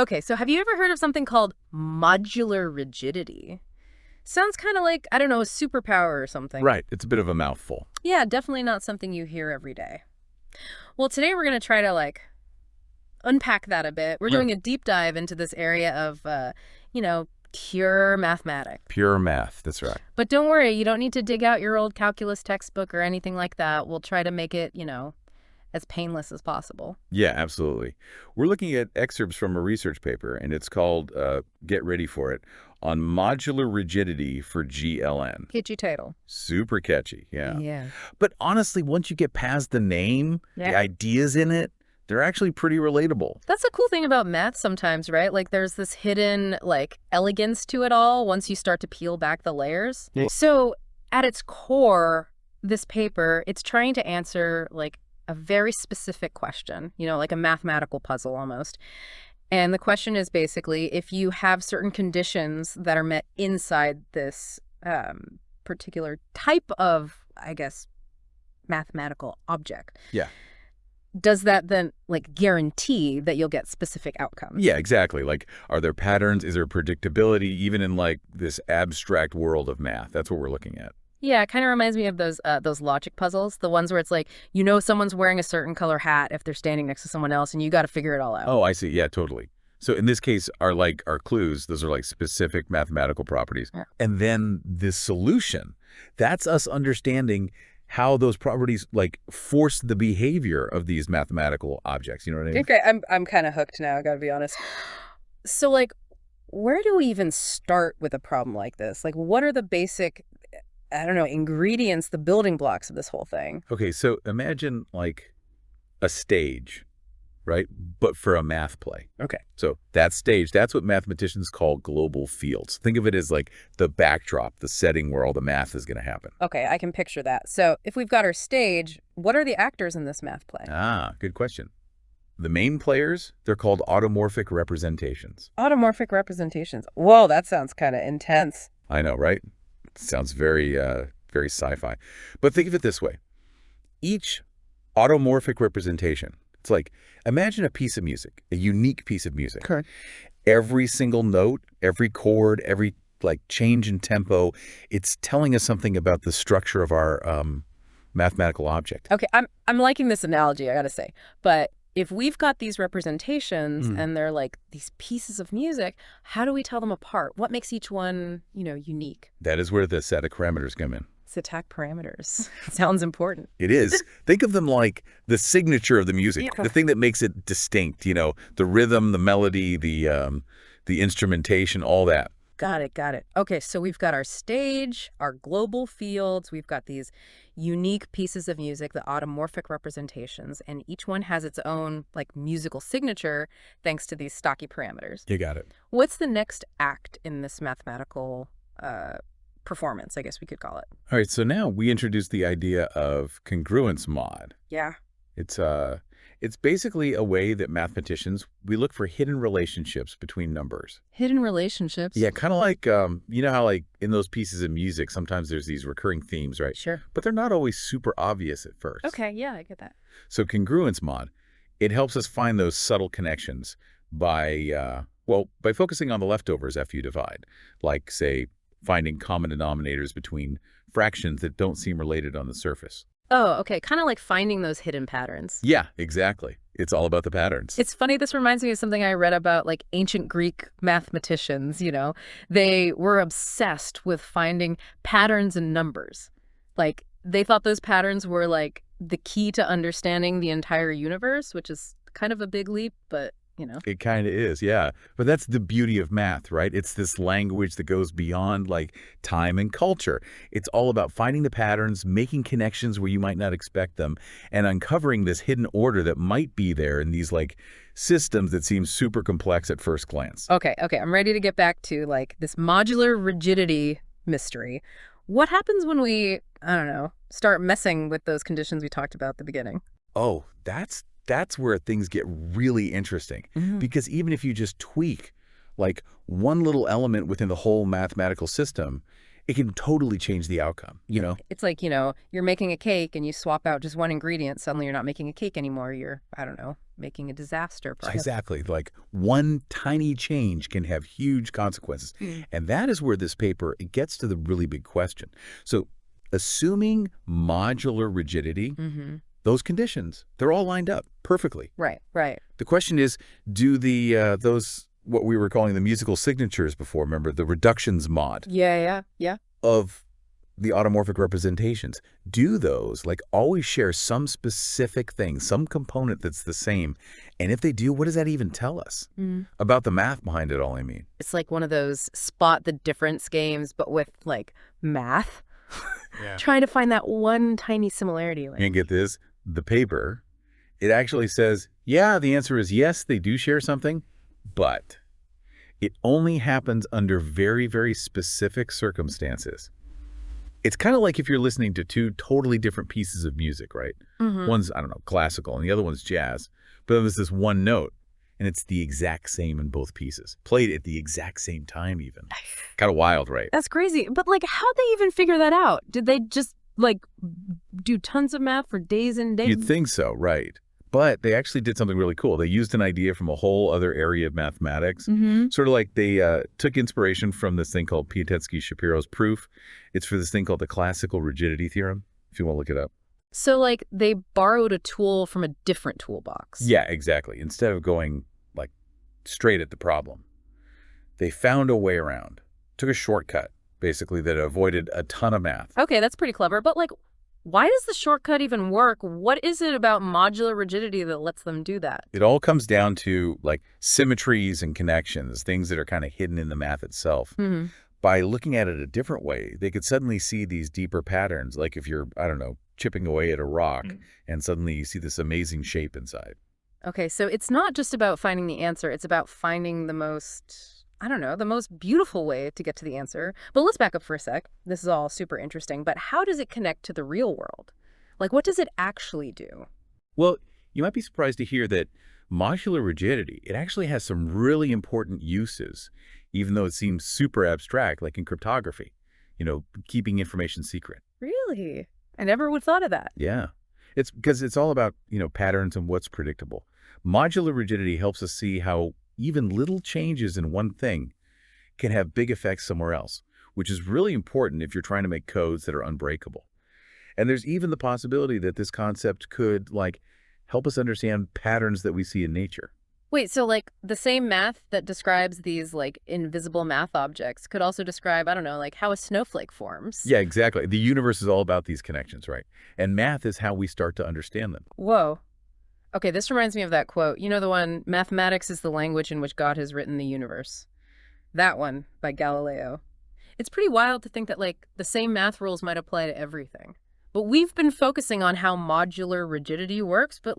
Okay, so have you ever heard of something called modular rigidity? Sounds kind of like, I don't know, a superpower or something. Right. It's a bit of a mouthful. Yeah, definitely not something you hear every day. Well, today we're going to try to, unpack that a bit. We're doing a deep dive into this area of, pure mathematics. Pure math. That's right. But don't worry, you don't need to dig out your old calculus textbook or anything like that. We'll try to make it, as painless as possible. Yeah, absolutely. We're looking at excerpts from a research paper, and it's called, get ready for it, on modular rigidity for GLN. Catchy title. Super catchy, yeah. Yeah. But honestly, once you get past the name, the ideas in it, they're actually pretty relatable. That's a cool thing about math sometimes, right? There's this hidden, elegance to it all once you start to peel back the layers. Yeah. So at its core, this paper, it's trying to answer, a very specific question, like a mathematical puzzle almost. And the question is basically, if you have certain conditions that are met inside this particular type of, I guess, mathematical object. Yeah. Does that then, guarantee that you'll get specific outcomes? Yeah, exactly. Are there patterns? Is there predictability, even in, this abstract world of math? That's what we're looking at. Yeah, it kind of reminds me of those logic puzzles, the ones where it's someone's wearing a certain color hat if they're standing next to someone else, and you got to figure it all out. Oh, I see. Yeah, totally. So in this case, our clues, those are specific mathematical properties. Yeah. And then the solution, that's us understanding how those properties force the behavior of these mathematical objects. You know what I mean? Okay, I'm kind of hooked now, I got to be honest. So where do we even start with a problem like this? What are the basic, I don't know, ingredients, the building blocks of this whole thing? Okay, so imagine a stage, right? But for a math play. Okay. So that stage, that's what mathematicians call global fields. Think of it as the backdrop, the setting where all the math is going to happen. Okay, I can picture that. So if we've got our stage, what are the actors in this math play? Ah, good question. The main players, they're called automorphic representations. Automorphic representations. Whoa, that sounds kind of intense. I know, right? Sounds very, very sci-fi. But think of it this way. Each automorphic representation, it's imagine a piece of music, a unique piece of music. Correct. Every single note, every chord, every change in tempo, it's telling us something about the structure of our mathematical object. Okay, I'm liking this analogy, I gotta say. But if we've got these representations and they're these pieces of music, how do we tell them apart? What makes each one, unique? That is where the Satake parameters come in. Satake parameters. Sounds important. It is. Think of them like the signature of the music, the thing that makes it distinct, the rhythm, the melody, the instrumentation, all that. Got it. Okay, so we've got our stage, our global fields, we've got these unique pieces of music, the automorphic representations, and each one has its own musical signature thanks to these stocky parameters. You got it. What's the next act in this mathematical performance, I guess we could call it? All right, so now we introduce the idea of congruence mod. Yeah. It's basically a way that mathematicians, we look for hidden relationships between numbers. Hidden relationships? Yeah, kind of you know how in those pieces of music, sometimes there's these recurring themes, right? Sure. But they're not always super obvious at first. Okay, yeah, I get that. So congruence mod, it helps us find those subtle connections by focusing on the leftovers after you divide. Say, finding common denominators between fractions that don't seem related on the surface. Oh, okay. Kind of like finding those hidden patterns. Yeah, exactly. It's all about the patterns. It's funny. This reminds me of something I read about ancient Greek mathematicians, They were obsessed with finding patterns in numbers. They thought those patterns were the key to understanding the entire universe, which is kind of a big leap, but It kind of is, yeah. But that's the beauty of math, right? It's this language that goes beyond time and culture. It's all about finding the patterns, making connections where you might not expect them, and uncovering this hidden order that might be there in these systems that seem super complex at first glance. Okay. I'm ready to get back to this modular rigidity mystery. What happens when we, I don't know, start messing with those conditions we talked about at the beginning? Oh, that's where things get really interesting. Because even if you just tweak one little element within the whole mathematical system, it can totally change the outcome, you know? It's like, you're making a cake and you swap out just one ingredient. Suddenly you're not making a cake anymore. You're, I don't know, making a disaster. Perhaps. Exactly. Like one tiny change can have huge consequences. And that is where this paper, it gets to the really big question. So assuming modular rigidity, those conditions, they're all lined up perfectly. Right, right. The question is, do those what we were calling the musical signatures before, remember, the reductions mod of the automorphic representations, do those like always share some specific thing, some component that's the same? And if they do, what does that even tell us about the math behind it all, I mean? It's like one of those spot the difference games, but with like math. Trying to find that one tiny similarity. And get this, the paper, it actually says, yeah, the answer is yes, they do share something, but it only happens under very, very specific circumstances. It's kind of like if you're listening to two totally different pieces of music, right? One's, I don't know, classical, and the other one's jazz. But then there's this one note, and it's the exact same in both pieces. Played at the exact same time even. Kind of wild, right? That's crazy. But like, how'd they even figure that out? Did they just like do tons of math for days and days? You'd think so, right? But they actually did something really cool. They used an idea from a whole other area of mathematics. Sort of like they took inspiration from this thing called Piasecki-Shapiro's proof. It's for this thing called the classical rigidity theorem, if you want to look it up. So like they borrowed a tool from a different toolbox. Yeah, exactly. Instead of going like straight at the problem, they found a way around. Took a shortcut, basically, that avoided a ton of math. Okay, that's pretty clever. But like, why does the shortcut even work? What is it about modular rigidity that lets them do that? It all comes down to like symmetries and connections, things that are kind of hidden in the math itself. By looking at it a different way, they could suddenly see these deeper patterns. Like if you're, I don't know, chipping away at a rock and suddenly you see this amazing shape inside. Okay, so it's not just about finding the answer. It's about finding the most, I don't know, the most beautiful way to get to the answer. But let's back up for a sec. This is all super interesting. But how does it connect to the real world? Like, what does it actually do? Well, you might be surprised to hear that modular rigidity, it actually has some really important uses, even though it seems super abstract, like in cryptography, keeping information secret. Really? I never would have thought of that. Yeah. It's because it's all about, patterns and what's predictable. Modular rigidity helps us see how even little changes in one thing can have big effects somewhere else, which is really important if you're trying to make codes that are unbreakable. And there's even the possibility that this concept could, help us understand patterns that we see in nature. Wait, so the same math that describes these invisible math objects could also describe, I don't know, how a snowflake forms. Yeah, exactly. The universe is all about these connections, right? And math is how we start to understand them. Whoa. Okay, this reminds me of that quote. You know the one, mathematics is the language in which God has written the universe. That one by Galileo. It's pretty wild to think that the same math rules might apply to everything. But we've been focusing on how modular rigidity works, but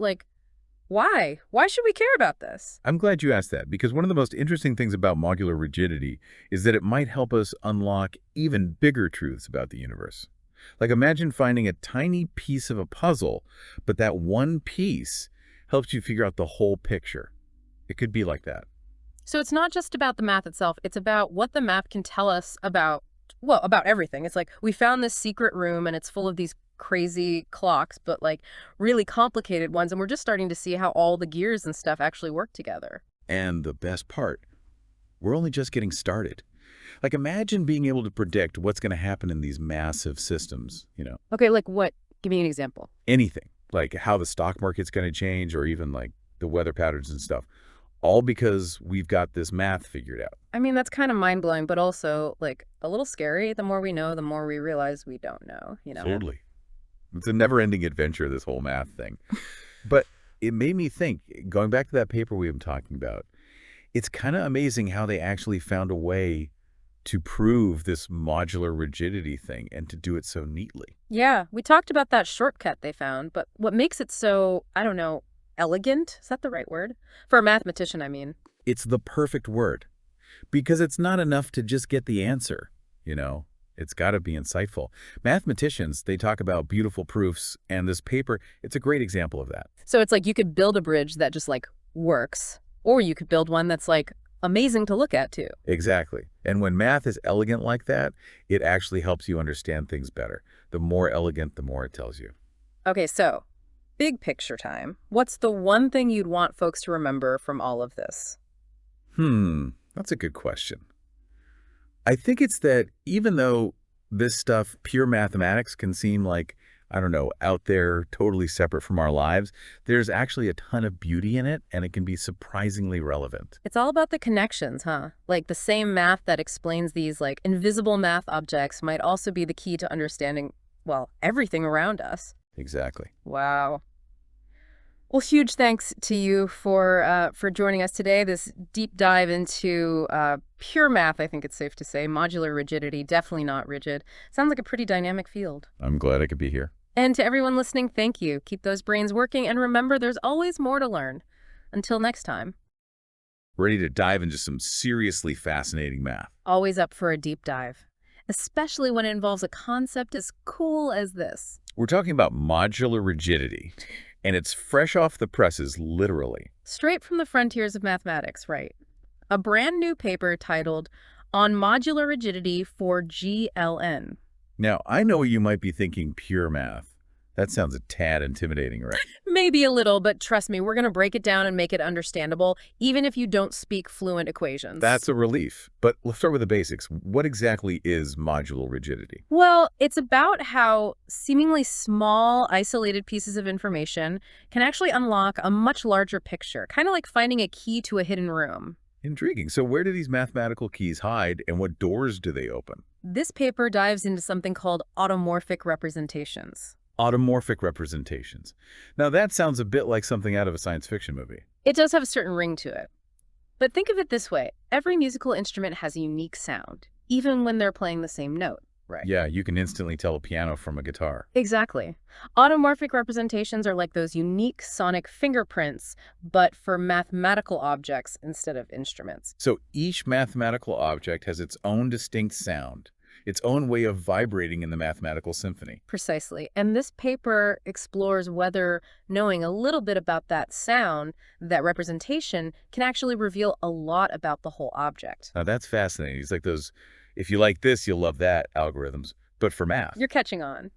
why? Why should we care about this? I'm glad you asked that, because one of the most interesting things about modular rigidity is that it might help us unlock even bigger truths about the universe. Imagine finding a tiny piece of a puzzle, but that one piece helps you figure out the whole picture. It could be like that. So it's not just about the math itself. It's about what the math can tell us about, about everything. It's we found this secret room and it's full of these crazy clocks, but really complicated ones. And we're just starting to see how all the gears and stuff actually work together. And the best part, we're only just getting started. Imagine being able to predict what's going to happen in these massive systems, Okay, what? Give me an example. Anything, how the stock market's going to change, or even the weather patterns and stuff, all because we've got this math figured out. I mean, that's kind of mind-blowing, but also a little scary. The more we know, the more we realize we don't know, Totally. It's a never-ending adventure, this whole math thing. But it made me think, going back to that paper we've been talking about, it's kind of amazing how they actually found a way to prove this modular rigidity thing and to do it so neatly. Yeah, we talked about that shortcut they found, but what makes it so, I don't know, elegant? Is that the right word? For a mathematician, I mean. It's the perfect word, because it's not enough to just get the answer, It's got to be insightful. Mathematicians, they talk about beautiful proofs, and this paper, it's a great example of that. So it's you could build a bridge that just works, or you could build one that's amazing to look at, too. Exactly. And when math is elegant like that, it actually helps you understand things better. The more elegant, the more it tells you. Okay, so big picture time. What's the one thing you'd want folks to remember from all of this? That's a good question. I think it's that even though this stuff, pure mathematics, can seem like, I don't know, out there, totally separate from our lives, there's actually a ton of beauty in it, and it can be surprisingly relevant. It's all about the connections, huh? Like the same math that explains these like invisible math objects might also be the key to understanding, well, everything around us. Exactly. Wow. Well, huge thanks to you for joining us today. This deep dive into pure math, I think it's safe to say. Modular rigidity, definitely not rigid. Sounds like a pretty dynamic field. I'm glad I could be here. And to everyone listening, thank you. Keep those brains working, and remember, there's always more to learn. Until next time. Ready to dive into some seriously fascinating math. Always up for a deep dive, especially when it involves a concept as cool as this. We're talking about modular rigidity, and it's fresh off the presses, literally. Straight from the frontiers of mathematics, right? A brand new paper titled On Modular Rigidity for GLN. Now, I know you might be thinking pure math. That sounds a tad intimidating, right? Maybe a little, but trust me, we're going to break it down and make it understandable, even if you don't speak fluent equations. That's a relief. But let's start with the basics. What exactly is modular rigidity? Well, it's about how seemingly small, isolated pieces of information can actually unlock a much larger picture, kind of like finding a key to a hidden room. Intriguing. So where do these mathematical keys hide, and what doors do they open? This paper dives into something called automorphic representations. Automorphic representations. Now that sounds a bit like something out of a science fiction movie. It does have a certain ring to it. But think of it this way. Every musical instrument has a unique sound, even when they're playing the same note. Right. Yeah, you can instantly tell a piano from a guitar. Exactly. Automorphic representations are like those unique sonic fingerprints, but for mathematical objects instead of instruments. So each mathematical object has its own distinct sound, its own way of vibrating in the mathematical symphony. Precisely. And this paper explores whether knowing a little bit about that sound, that representation, can actually reveal a lot about the whole object. Now that's fascinating. It's like those, if you like this, you'll love that algorithms, but for math. You're catching on.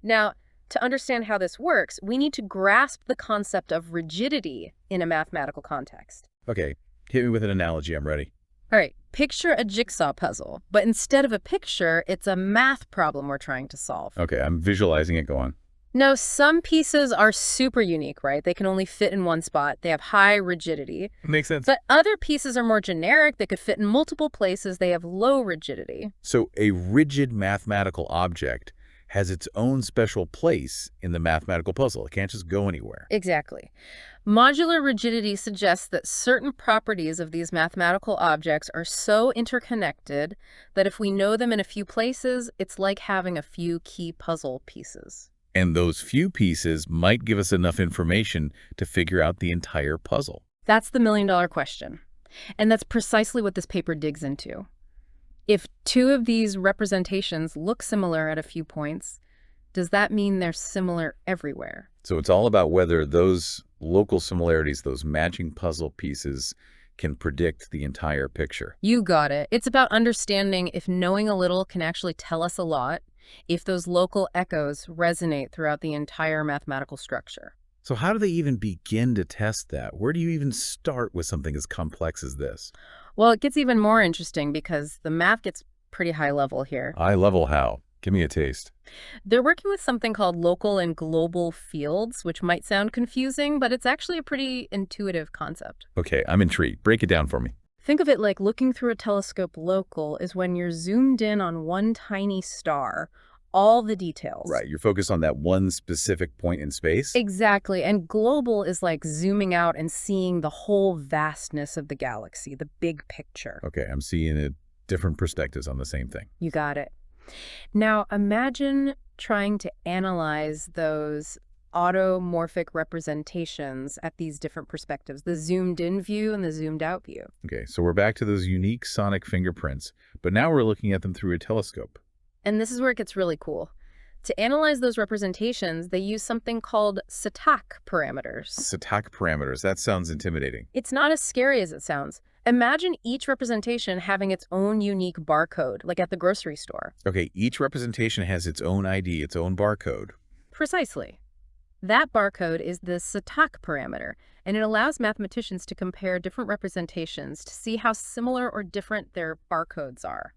Now, to understand how this works, we need to grasp the concept of rigidity in a mathematical context. Okay, hit me with an analogy. I'm ready. All right, picture a jigsaw puzzle, but instead of a picture, it's a math problem we're trying to solve. Okay, I'm visualizing it. Go on. Now, some pieces are super unique, right? They can only fit in one spot. They have high rigidity. Makes sense. But other pieces are more generic. They could fit in multiple places. They have low rigidity. So a rigid mathematical object has its own special place in the mathematical puzzle. It can't just go anywhere. Exactly. Modular rigidity suggests that certain properties of these mathematical objects are so interconnected that if we know them in a few places, it's like having a few key puzzle pieces. And those few pieces might give us enough information to figure out the entire puzzle. That's the million-dollar question. And that's precisely what this paper digs into. If two of these representations look similar at a few points, does that mean they're similar everywhere? So it's all about whether those local similarities, those matching puzzle pieces, can predict the entire picture. You got it. It's about understanding if knowing a little can actually tell us a lot, if those local echoes resonate throughout the entire mathematical structure. So how do they even begin to test that? Where do you even start with something as complex as this? Well, it gets even more interesting because the math gets pretty high level here. High level how? Give me a taste. They're working with something called local and global fields, which might sound confusing, but it's actually a pretty intuitive concept. Okay, I'm intrigued. Break it down for me. Think of it like looking through a telescope. Local is when you're zoomed in on one tiny star, all the details. Right, you're focused on that one specific point in space? Exactly. And global is like zooming out and seeing the whole vastness of the galaxy, the big picture. Okay, I'm seeing it, different perspectives on the same thing. You got it. Now, imagine trying to analyze those automorphic representations at these different perspectives, the zoomed-in view and the zoomed-out view. Okay, so we're back to those unique sonic fingerprints, but now we're looking at them through a telescope. And this is where it gets really cool. To analyze those representations, they use something called Satake parameters. Satake parameters, that sounds intimidating. It's not as scary as it sounds. Imagine each representation having its own unique barcode, like at the grocery store. Okay, each representation has its own ID, its own barcode. Precisely. That barcode is the Satake parameter, and it allows mathematicians to compare different representations to see how similar or different their barcodes are.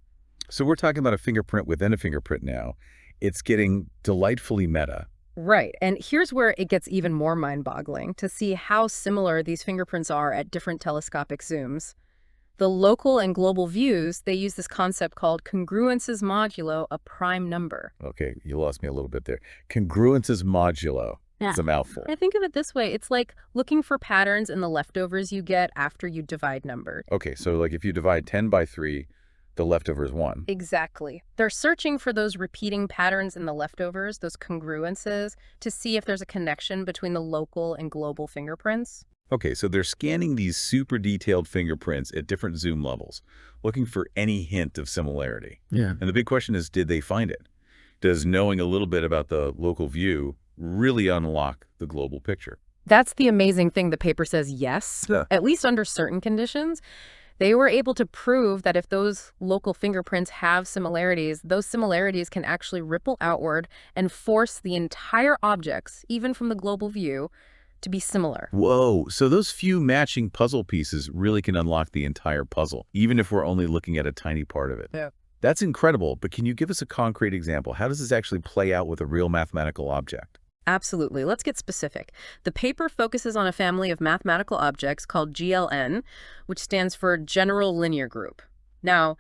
So we're talking about a fingerprint within a fingerprint now. It's getting delightfully meta. Right, and here's where it gets even more mind-boggling to see how similar these fingerprints are at different telescopic zooms. The local and global views, they use this concept called congruences modulo a prime number. Okay, you lost me a little bit there. Congruences modulo. Yeah. It's a mouthful. I think of it this way. It's like looking for patterns in the leftovers you get after you divide numbers. Okay, so like if you divide 10 by 3, the leftover is 1. Exactly. They're searching for those repeating patterns in the leftovers, those congruences, to see if there's a connection between the local and global fingerprints. Okay, so they're scanning these super detailed fingerprints at different zoom levels, looking for any hint of similarity. Yeah. And the big question is, did they find it? Does knowing a little bit about the local view really unlock the global picture? That's the amazing thing. The paper says yes, Yeah. at least under certain conditions. They were able to prove that if those local fingerprints have similarities, those similarities can actually ripple outward and force the entire objects, even from the global view, to be similar. Whoa, so those few matching puzzle pieces really can unlock the entire puzzle, even if we're only looking at a tiny part of it. Yeah. That's incredible, but can you give us a concrete example? How does this actually play out with a real mathematical object? Absolutely. Let's get specific. The paper focuses on a family of mathematical objects called GLN, which stands for General Linear Group. Now,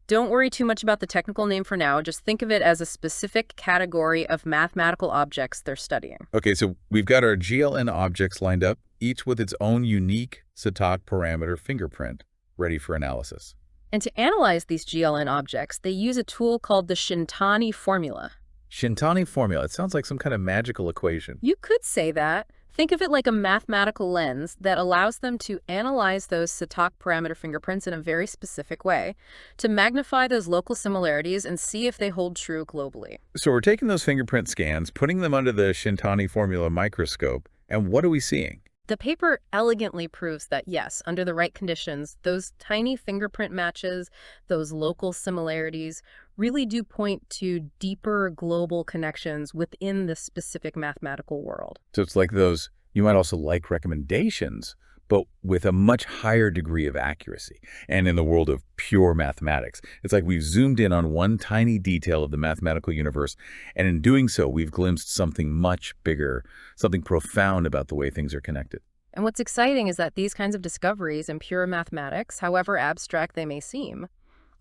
don't worry too much about the technical name for now. Just think of it as a specific category of mathematical objects they're studying. Okay, so we've got our GLN objects lined up, each with its own unique Satake parameter fingerprint, ready for analysis. And to analyze these GLN objects, they use a tool called the Shintani formula. Shintani formula. It sounds like some kind of magical equation. You could say that. Think of it like a mathematical lens that allows them to analyze those Satake parameter fingerprints in a very specific way, to magnify those local similarities and see if they hold true globally. So we're taking those fingerprint scans, putting them under the Shintani formula microscope, and what are we seeing? The paper elegantly proves that, yes, under the right conditions, those tiny fingerprint matches, those local similarities, really do point to deeper global connections within the specific mathematical world. So it's like those, you might also like recommendations, but with a much higher degree of accuracy. And in the world of pure mathematics, it's like we've zoomed in on one tiny detail of the mathematical universe, and in doing so, we've glimpsed something much bigger, something profound about the way things are connected. And what's exciting is that these kinds of discoveries in pure mathematics, however abstract they may seem,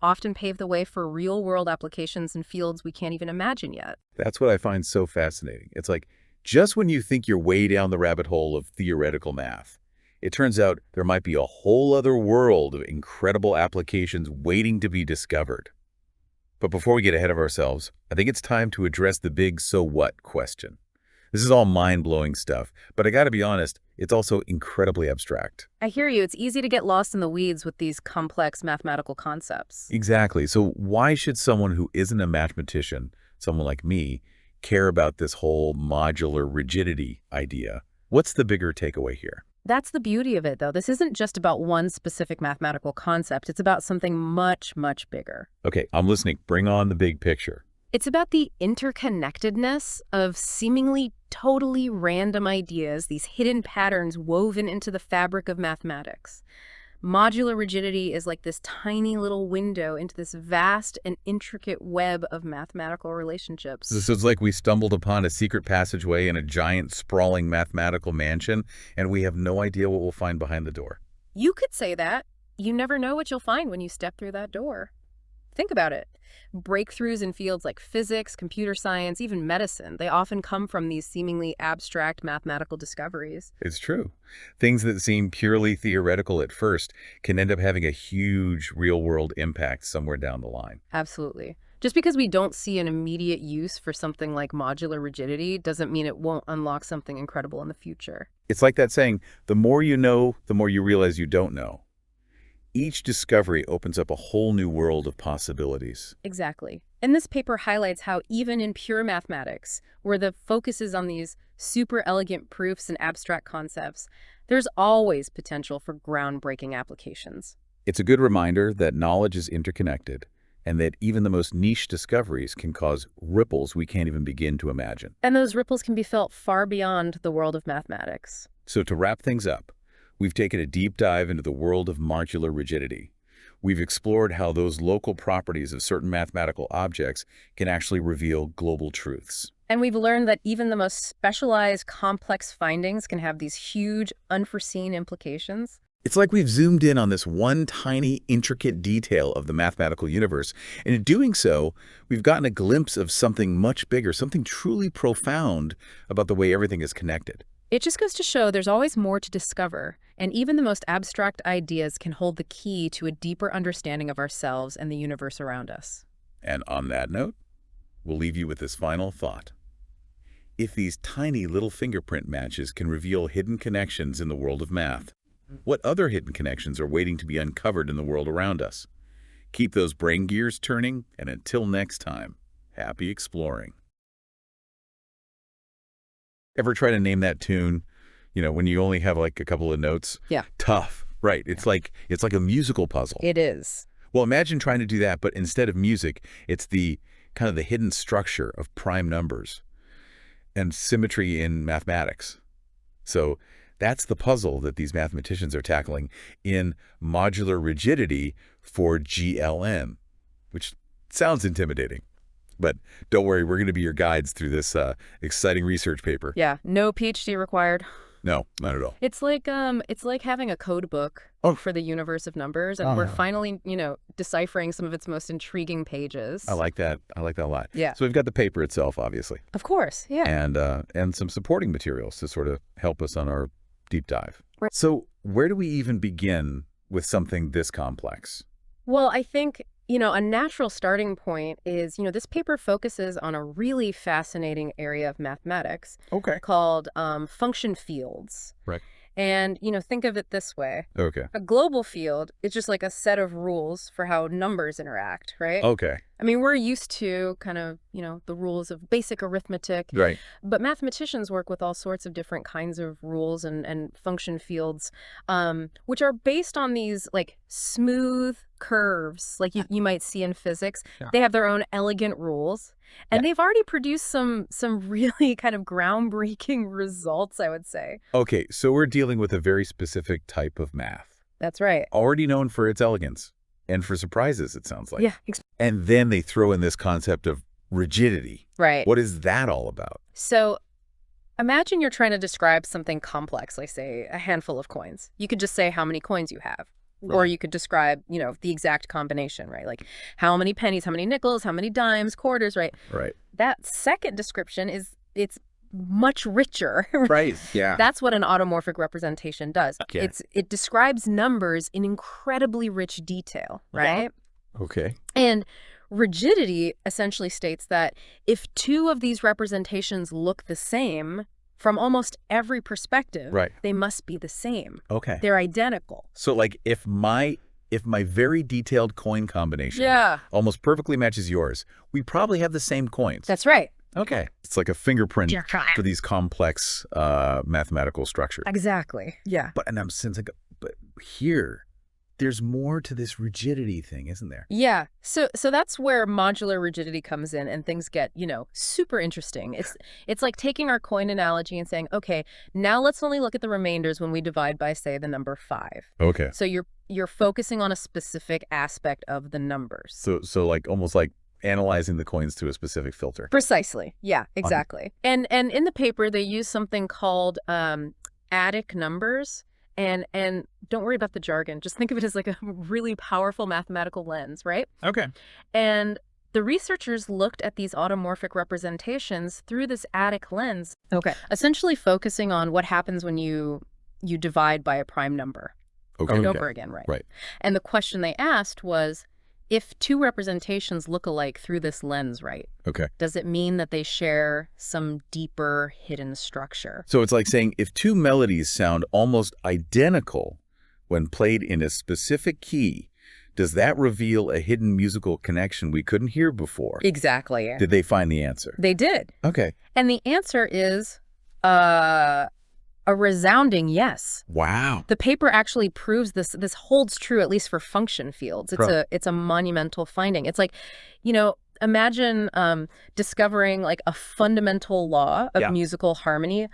often pave the way for real-world applications in fields we can't even imagine yet. That's what I find so fascinating. It's like, just when you think you're way down the rabbit hole of theoretical math, it turns out there might be a whole other world of incredible applications waiting to be discovered. But before we get ahead of ourselves, I think it's time to address the big so what question. This is all mind-blowing stuff, but I gotta be honest, it's also incredibly abstract. I hear you. It's easy to get lost in the weeds with these complex mathematical concepts. Exactly. So why should someone who isn't a mathematician, someone like me, care about this whole modular rigidity idea? What's the bigger takeaway here? That's the beauty of it, though. This isn't just about one specific mathematical concept. It's about something much, much bigger. Okay, I'm listening. Bring on the big picture. It's about the interconnectedness of seemingly totally random ideas, these hidden patterns woven into the fabric of mathematics. Modular rigidity is like this tiny little window into this vast and intricate web of mathematical relationships. So it's like we stumbled upon a secret passageway in a giant, sprawling mathematical mansion, and we have no idea what we'll find behind the door. You could say that. You never know what you'll find when you step through that door. Think about it. Breakthroughs in fields like physics, computer science, even medicine, they often come from these seemingly abstract mathematical discoveries. It's true. Things that seem purely theoretical at first can end up having a huge real-world impact somewhere down the line. Absolutely. Just because we don't see an immediate use for something like modular rigidity doesn't mean it won't unlock something incredible in the future. It's like that saying, the more you know, the more you realize you don't know. Each discovery opens up a whole new world of possibilities. Exactly. And this paper highlights how even in pure mathematics, where the focus is on these super elegant proofs and abstract concepts, there's always potential for groundbreaking applications. It's a good reminder that knowledge is interconnected and that even the most niche discoveries can cause ripples we can't even begin to imagine. And those ripples can be felt far beyond the world of mathematics. So to wrap things up, we've taken a deep dive into the world of modular rigidity. We've explored how those local properties of certain mathematical objects can actually reveal global truths. And we've learned that even the most specialized, complex findings can have these huge, unforeseen implications. It's like we've zoomed in on this one tiny, intricate detail of the mathematical universe. And in doing so, we've gotten a glimpse of something much bigger, something truly profound about the way everything is connected. It just goes to show there's always more to discover, and even the most abstract ideas can hold the key to a deeper understanding of ourselves and the universe around us. And on that note, we'll leave you with this final thought. If these tiny little fingerprint matches can reveal hidden connections in the world of math, what other hidden connections are waiting to be uncovered in the world around us? Keep those brain gears turning, and until next time, happy exploring. Ever try to name that tune, when you only have like a couple of notes? Yeah. Tough, right? It's like a musical puzzle. It is. Well, imagine trying to do that, but instead of music, it's the kind of the hidden structure of prime numbers and symmetry in mathematics. So that's the puzzle that these mathematicians are tackling in modular rigidity for GLM, which sounds intimidating. But don't worry, we're going to be your guides through this exciting research paper. Yeah, no PhD required. No, not at all. It's like having a code book for the universe of numbers, and we're finally, deciphering some of its most intriguing pages. I like that. I like that a lot. Yeah. So we've got the paper itself, obviously. Of course, yeah. And some supporting materials to sort of help us on our deep dive. Right. So where do we even begin with something this complex? Well, I think, a natural starting point is, this paper focuses on a really fascinating area of mathematics called function fields. Right. And, think of it this way. Okay. A global field is just like a set of rules for how numbers interact, right? Okay. I mean, we're used to kind of, the rules of basic arithmetic. Right. But mathematicians work with all sorts of different kinds of rules and function fields, which are based on these like smooth curves, like you might see in physics. Yeah. They have their own elegant rules. And they've already produced some really kind of groundbreaking results, I would say. Okay, so we're dealing with a very specific type of math. That's right. Already known for its elegance and for surprises, it sounds like. Yeah. And then they throw in this concept of rigidity. Right. What is that all about? So imagine you're trying to describe something complex, like, say, a handful of coins. You could just say how many coins you have. Right. Or you could describe, the exact combination, right? Like how many pennies, how many nickels, how many dimes, quarters, right? Right. That second description it's much richer. Right. Yeah. That's what an automorphic representation does. Okay. It describes numbers in incredibly rich detail, right? Okay. And rigidity essentially states that if two of these representations look the same from almost every perspective, right, they must be the same. Okay. They're identical. So like if my very detailed coin combination almost perfectly matches yours, we probably have the same coins. That's right. Okay. It's like a fingerprint for these complex mathematical structures. Exactly. Yeah. But here, there's more to this rigidity thing, isn't there? Yeah. So that's where modular rigidity comes in and things get, super interesting. It's like taking our coin analogy and saying, okay, now let's only look at the remainders when we divide by, say, the number 5. Okay. So you're focusing on a specific aspect of the numbers. So like almost like analyzing the coins through a specific filter. Precisely. Yeah, exactly. And in the paper, they use something called adic numbers. And don't worry about the jargon. Just think of it as like a really powerful mathematical lens, right? Okay. And the researchers looked at these automorphic representations through this adic lens. Okay. Essentially focusing on what happens when you divide by a prime number. Okay. And over again, right? Right. And the question they asked was, if two representations look alike through this lens, right? Okay. Does it mean that they share some deeper hidden structure? So it's like saying if two melodies sound almost identical when played in a specific key, Does that reveal a hidden musical connection we couldn't hear before? Exactly. Did they find the answer? They did. Okay. And the answer is a resounding yes. Wow. The paper actually proves this. This holds true, at least for function fields. It's a monumental finding. It's like, imagine discovering like a fundamental law of musical harmony,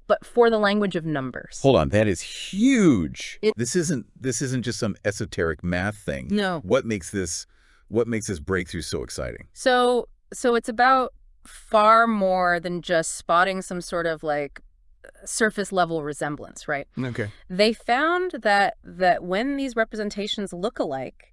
but for the language of numbers. Hold on, that is huge. This isn't just some esoteric math thing. No. What makes this breakthrough so exciting? So it's about far more than just spotting some sort of like surface level resemblance, right? Okay. They found that when these representations look alike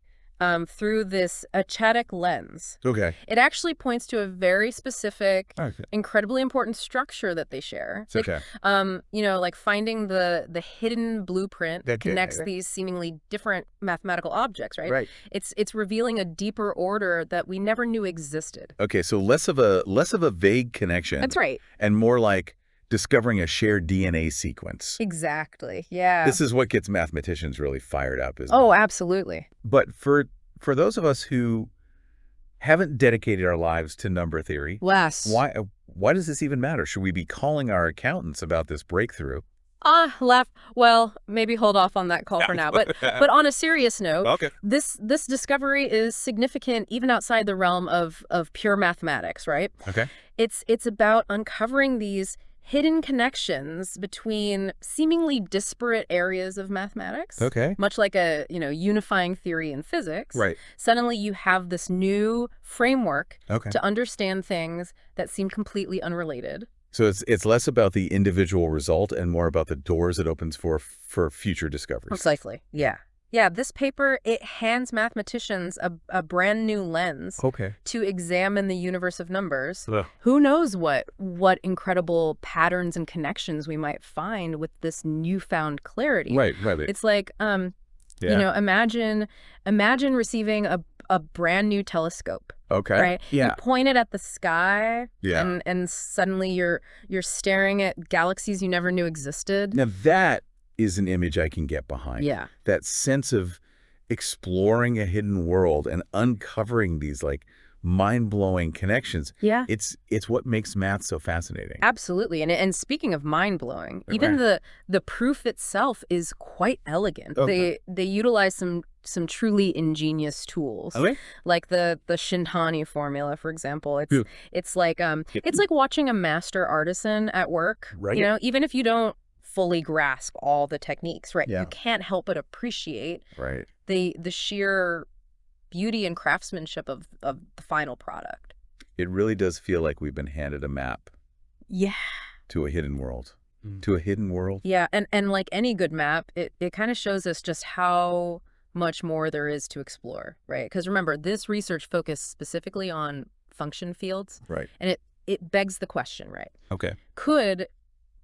through this achatic lens, it actually points to a very specific, incredibly important structure that they share. It's like finding the hidden blueprint that connects these seemingly different mathematical objects, right? Right. It's revealing a deeper order that we never knew existed. Okay, so less of a vague connection. That's right. And more like discovering a shared DNA sequence. Exactly. Yeah. This is what gets mathematicians really fired up, isn't it? Oh, absolutely. But for those of us who haven't dedicated our lives to number theory, why does this even matter? Should we be calling our accountants about this breakthrough? Well, maybe hold off on that call for now. But on a serious note, this discovery is significant even outside the realm of pure mathematics, right? Okay. It's about uncovering these hidden connections between seemingly disparate areas of mathematics. Okay. Much like a, unifying theory in physics. Right. Suddenly you have this new framework to understand things that seem completely unrelated. So it's less about the individual result and more about the doors it opens for future discoveries. Precisely. Yeah. Yeah, this paper, it hands mathematicians a brand new lens to examine the universe of numbers. Who knows what incredible patterns and connections we might find with this newfound clarity. Right. It's like, imagine receiving a brand new telescope. Okay. Right? Yeah. You point it at the sky and suddenly you're staring at galaxies you never knew existed. Now that is an image I can get behind. Yeah. That sense of exploring a hidden world and uncovering these like mind-blowing connections. Yeah. It's what makes math so fascinating. Absolutely. And speaking of mind-blowing, even the proof itself is quite elegant. They utilize some truly ingenious tools. Like the Shintani formula, for example. It's like watching a master artisan at work. Right. Even if you don't fully grasp all the techniques, right? Yeah. You can't help but appreciate the sheer beauty and craftsmanship of the final product. It really does feel like we've been handed a map. Yeah. To a hidden world. To a hidden world. Yeah, and like any good map, it kind of shows us just how much more there is to explore, right? Because remember, this research focused specifically on function fields. Right. And it begs the question, right? Okay.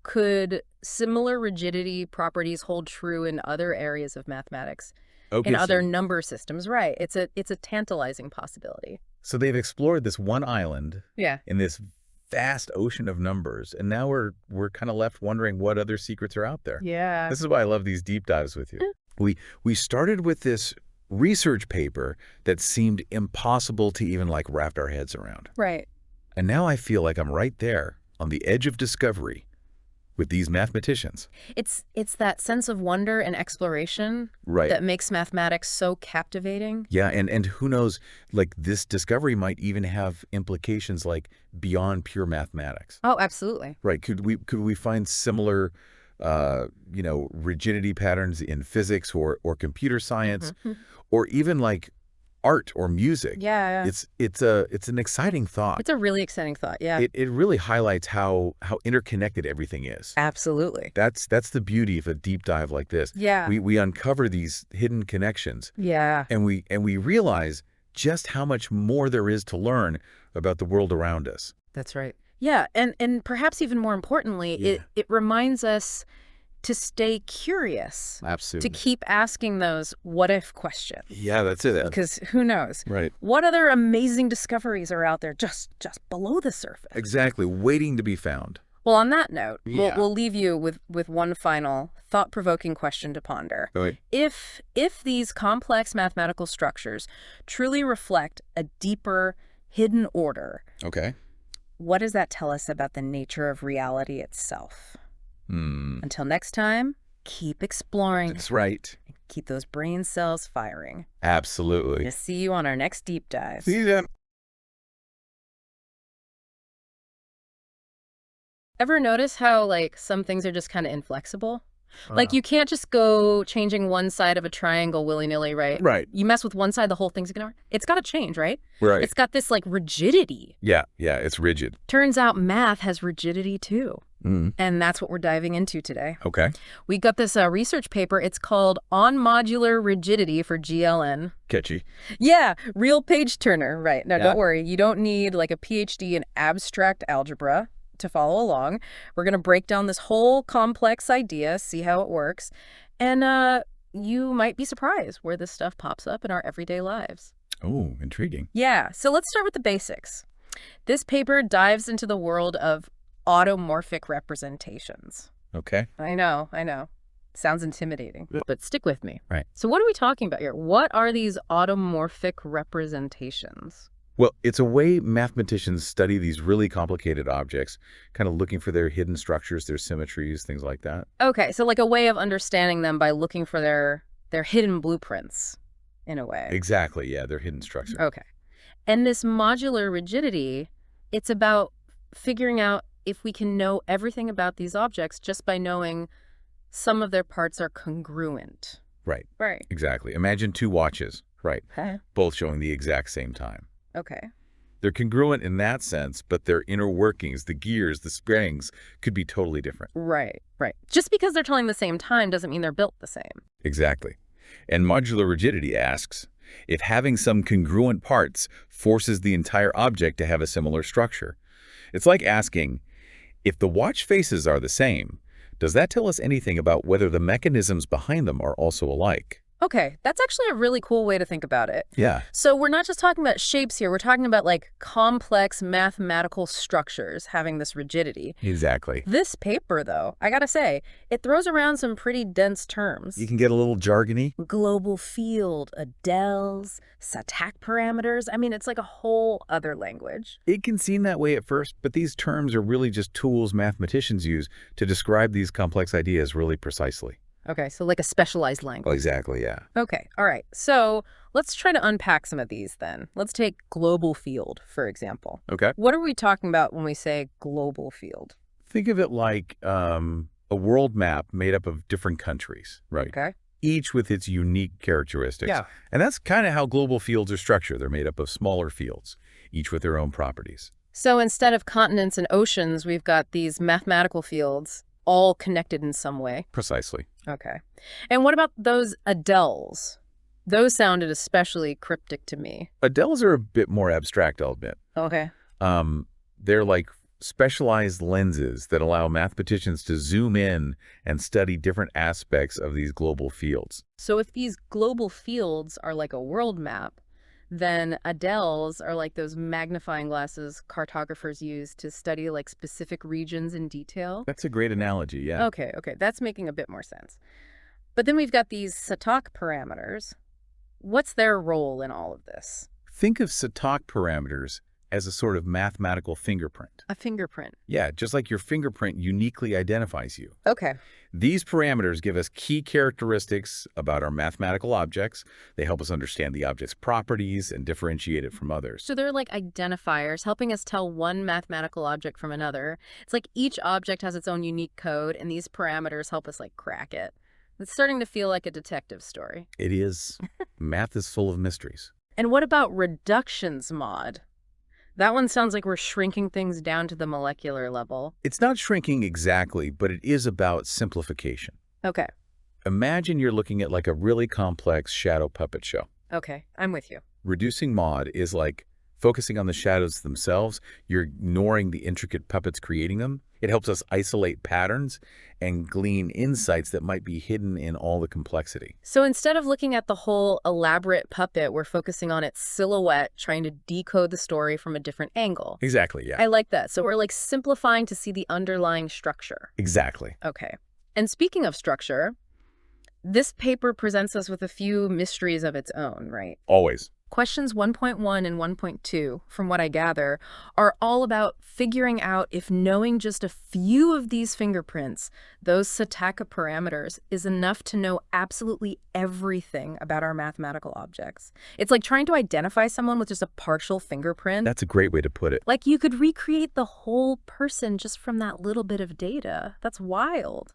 Could similar rigidity properties hold true in other areas of mathematics, in other number systems? Right. It's a tantalizing possibility. So they've explored this one island in this vast ocean of numbers, and now we're kind of left wondering what other secrets are out there. Yeah. This is why I love these deep dives with you. We started with this research paper that seemed impossible to even like wrap our heads around. Right. And now I feel like I'm right there on the edge of discovery with these mathematicians. It's that sense of wonder and exploration that makes mathematics so captivating. Yeah, and who knows, like this discovery might even have implications like beyond pure mathematics. Oh, absolutely. Right. Could we find similar rigidity patterns in physics or computer science or even like art or music? Yeah. It's an exciting thought. It's a really exciting thought. Yeah. It really highlights how interconnected everything is. Absolutely. That's the beauty of a deep dive like this. Yeah. We uncover these hidden connections. Yeah. And we realize just how much more there is to learn about the world around us. That's right. Yeah, and perhaps even more importantly, it reminds us to stay curious. Absolutely. To keep asking those what-if questions. Yeah, that's it. Because who knows? Right. What other amazing discoveries are out there just below the surface? Exactly, waiting to be found. Well, on that note, Yeah. we'll leave you with one final thought-provoking question to ponder. Right. If these complex mathematical structures truly reflect a deeper, hidden order, Okay. what does that tell us about the nature of reality itself? Until next time, keep exploring. That's right. Keep those brain cells firing. Absolutely. To see you on our next deep dive. See you then. Ever notice how, like, some things are just kind of inflexible? Like, you can't just go changing one side of a triangle willy-nilly, right? Right. You mess with one side, the whole thing's gonna... It's got to change, right? Right. It's got this, like, rigidity. Yeah, it's rigid. Turns out math has rigidity, too. Mm. And that's what we're diving into today. Okay. We got this research paper. It's called On Modular Rigidity for GLN. Catchy. Yeah, real page-turner, right. Now, Yeah. Don't worry. You don't need, like, a PhD in abstract algebra to follow along. We're going to break down this whole complex idea, see how it works, and you might be surprised where this stuff pops up in our everyday lives. Oh, intriguing. Yeah, so let's start with the basics. This paper dives into the world of automorphic representations. Okay. I know. Sounds intimidating, but stick with me. Right. So what are we talking about here? What are these automorphic representations? Well, it's a way mathematicians study these really complicated objects, kind of looking for their hidden structures, their symmetries, things like that. Okay, so like a way of understanding them by looking for their hidden blueprints, in a way. Exactly, yeah, their hidden structure. Okay. And this modular rigidity, it's about figuring out if we can know everything about these objects just by knowing some of their parts are congruent. Right. Right. Exactly. Imagine two watches, right, Okay. both showing the exact same time. Okay. They're congruent in that sense, but their inner workings, the gears, the springs, could be totally different. Right. Just because they're telling the same time doesn't mean they're built the same. Exactly. And modular rigidity asks if having some congruent parts forces the entire object to have a similar structure. It's like asking, if the watch faces are the same, does that tell us anything about whether the mechanisms behind them are also alike? Okay, that's actually a really cool way to think about it. Yeah. So we're not just talking about shapes here. We're talking about, like, complex mathematical structures having this rigidity. Exactly. This paper, though, I gotta say, it throws around some pretty dense terms. You can get a little jargony. Global field, Adels, Satake parameters. I mean, it's like a whole other language. It can seem that way at first, but these terms are really just tools mathematicians use to describe these complex ideas really precisely. Okay, so like a specialized language. Exactly, yeah. Okay, all right. So let's try to unpack some of these then. Let's take global field, for example. Okay. What are we talking about when we say global field? Think of it like a world map made up of different countries, right? Okay. Each with its unique characteristics. Yeah. And that's kind of how global fields are structured. They're made up of smaller fields, each with their own properties. So instead of continents and oceans, we've got these mathematical fields all connected in some way. Precisely. Okay. And what about those Adels? Those sounded especially cryptic to me. Adels are a bit more abstract, I'll admit. Okay. They're like specialized lenses that allow mathematicians to zoom in and study different aspects of these global fields. So if these global fields are like a world map, then Adels are like those magnifying glasses cartographers use to study like specific regions in detail. That's a great analogy, yeah. Okay, that's making a bit more sense. But then we've got these Satake parameters. What's their role in all of this? Think of Satake parameters as a sort of mathematical fingerprint. A fingerprint. Yeah, just like your fingerprint uniquely identifies you. Okay. These parameters give us key characteristics about our mathematical objects. They help us understand the object's properties and differentiate it from others. So they're like identifiers, helping us tell one mathematical object from another. It's like each object has its own unique code, and these parameters help us like crack it. It's starting to feel like a detective story. It is. Math is full of mysteries. And what about reductions mod? That one sounds like we're shrinking things down to the molecular level. It's not shrinking exactly, but it is about simplification. Okay. Imagine you're looking at like a really complex shadow puppet show. Okay, I'm with you. Reducing mod is like focusing on the shadows themselves. You're ignoring the intricate puppets creating them. It helps us isolate patterns and glean insights that might be hidden in all the complexity. So instead of looking at the whole elaborate puppet, we're focusing on its silhouette, trying to decode the story from a different angle. Exactly, yeah. I like that. So we're like simplifying to see the underlying structure. Exactly. Okay. And speaking of structure, this paper presents us with a few mysteries of its own, right? Always. Questions 1.1 and 1.2, from what I gather, are all about figuring out if knowing just a few of these fingerprints, those Satake parameters, is enough to know absolutely everything about our mathematical objects. It's like trying to identify someone with just a partial fingerprint. That's a great way to put it. Like you could recreate the whole person just from that little bit of data. That's wild.